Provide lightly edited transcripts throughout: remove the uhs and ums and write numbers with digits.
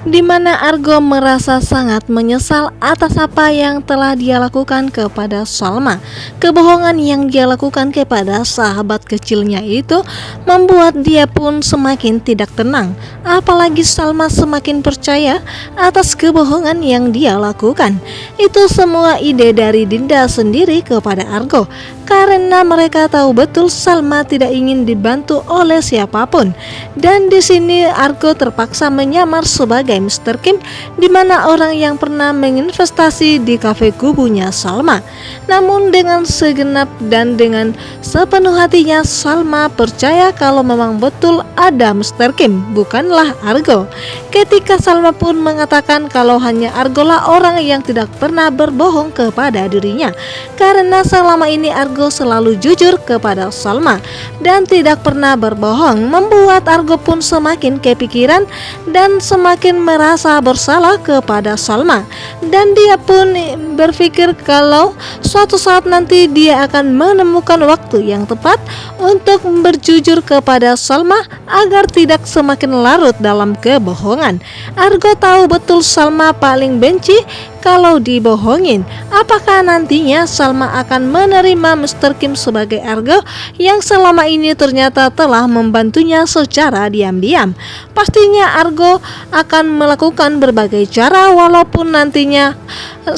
di mana Argo merasa sangat menyesal atas apa yang telah dia lakukan kepada Salma. Kebohongan yang dia lakukan kepada sahabat kecilnya itu membuat dia pun semakin tidak tenang. Apalagi Salma semakin percaya atas kebohongan yang dia lakukan. Itu semua ide dari Dinda sendiri kepada Argo, karena mereka tahu betul Salma tidak ingin dibantu oleh siapapun. Dan di sini Argo terpaksa menyamar sebagai Mr. Kim, di mana orang yang pernah menginvestasi di kafe kubunya Salma. Namun dengan segenap dan dengan sepenuh hatinya Salma percaya kalau memang betul ada Mr. Kim, bukanlah Argo. Ketika Salma pun mengatakan kalau hanya Argo lah orang yang tidak pernah berbohong kepada dirinya, karena selama ini Argo selalu jujur kepada Salma dan tidak pernah berbohong, membuat Argo pun semakin kepikiran dan semakin merasa bersalah kepada Salma. Dan dia pun berpikir kalau suatu saat nanti dia akan menemukan waktu yang tepat untuk berjujur kepada Salma agar tidak semakin larut dalam kebohongan. Argo tahu betul Salma paling benci kalau dibohongin. Apakah nantinya Salma akan menerima Mr. Kim sebagai Argo yang selama ini ternyata telah membantunya secara diam-diam? Pastinya Argo akan melakukan berbagai cara walaupun nantinya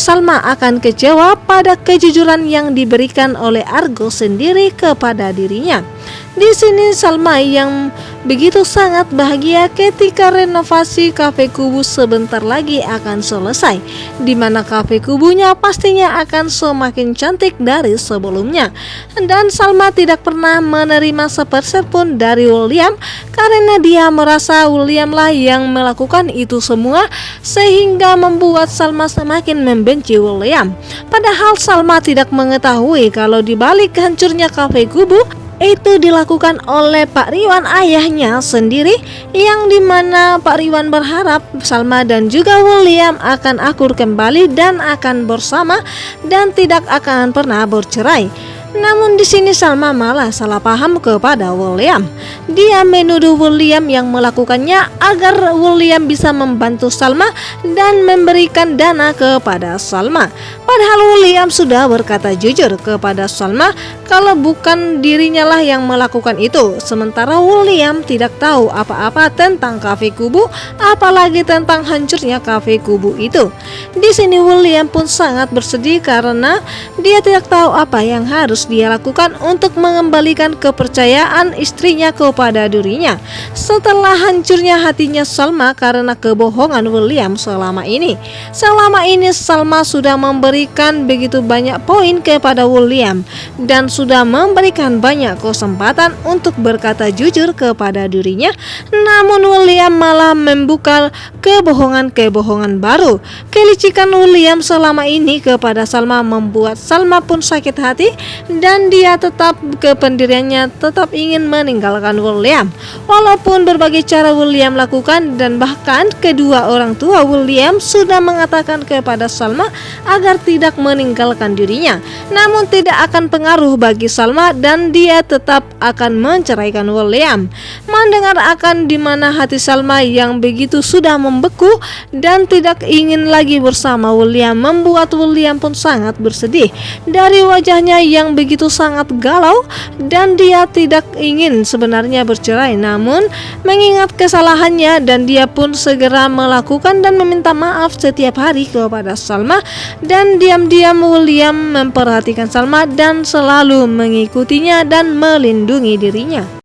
Salma akan kecewa pada kejujuran yang diberikan oleh Argo sendiri kepada dirinya. Di sini Salma yang begitu sangat bahagia ketika renovasi kafe kubu sebentar lagi akan selesai, di mana kafe kubunya pastinya akan semakin cantik dari sebelumnya. Dan Salma tidak pernah menerima sepersen pun dari William, karena dia merasa William lah yang melakukan itu semua, sehingga membuat Salma semakin membenci William. Padahal Salma tidak mengetahui kalau di balik hancurnya kafe kubu itu dilakukan oleh Pak Riwan ayahnya sendiri, yang dimana Pak Riwan berharap Salma dan juga William akan akur kembali dan akan bersama dan tidak akan pernah bercerai. Namun di sini Salma malah salah paham kepada William. Dia menuduh William yang melakukannya agar William bisa membantu Salma dan memberikan dana kepada Salma. Padahal William sudah berkata jujur kepada Salma kalau bukan dirinya lah yang melakukan itu. Sementara William tidak tahu apa-apa tentang kafe kubu, apalagi tentang hancurnya kafe kubu itu. Di sini William pun sangat bersedih karena dia tidak tahu apa yang harus dia lakukan untuk mengembalikan kepercayaan istrinya kepada dirinya setelah hancurnya hatinya Salma karena kebohongan William selama ini. Selama ini Salma sudah memberikan begitu banyak poin kepada William dan sudah memberikan banyak kesempatan untuk berkata jujur kepada dirinya, namun William malah membuka kebohongan-kebohongan baru. Kelicikan William selama ini kepada Salma membuat Salma pun sakit hati dan dia tetap kependiriannya tetap ingin meninggalkan William. Walaupun berbagai cara William lakukan dan bahkan kedua orang tua William sudah mengatakan kepada Salma agar tidak meninggalkan dirinya, namun tidak akan pengaruh bagi Salma dan dia tetap akan menceraikan William. Mendengar akan dimana hati Salma yang begitu sudah membeku dan tidak ingin lagi bersama William membuat William pun sangat bersedih. Dari wajahnya yang begitu sangat galau dan dia tidak ingin sebenarnya bercerai, namun mengingat kesalahannya dan dia pun segera melakukan dan meminta maaf setiap hari kepada Salma. Dan diam-diam William memperhatikan Salma dan selalu mengikutinya dan melindungi dirinya.